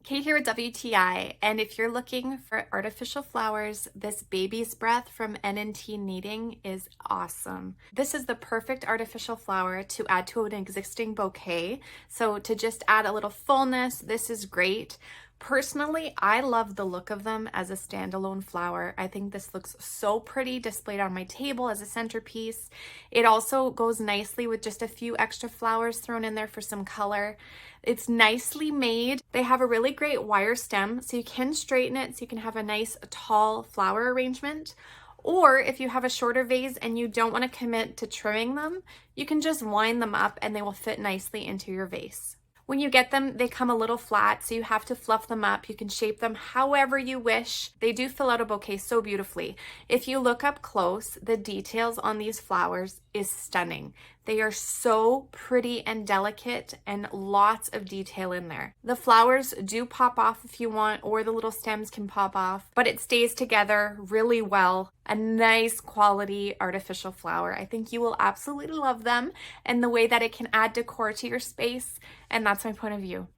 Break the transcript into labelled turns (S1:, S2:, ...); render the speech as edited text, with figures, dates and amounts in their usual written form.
S1: Kate here with WTI, and if you're looking for artificial flowers, this Baby's Breath from N&T Knitting is awesome. This is the perfect artificial flower to add to an existing bouquet. So to just add a little fullness, this is great. Personally, I love the look of them as a standalone flower. I think this looks so pretty displayed on my table as a centerpiece. It also goes nicely with just a few extra flowers thrown in there for some color. It's nicely made. They have a really great wire stem, so you can straighten it so you can have a nice tall flower arrangement. Or if you have a shorter vase and you don't want to commit to trimming them, you can just wind them up and they will fit nicely into your vase. When you get them, they come a little flat, so you have to fluff them up. You can shape them however you wish. They do fill out a bouquet so beautifully. If you look up close, the details on these flowers is stunning. They are so pretty and delicate and lots of detail in there. The flowers do pop off if you want, or the little stems can pop off, but it stays together really well. A nice quality artificial flower. I think you will absolutely love them and the way that it can add decor to your space, and that's my point of view.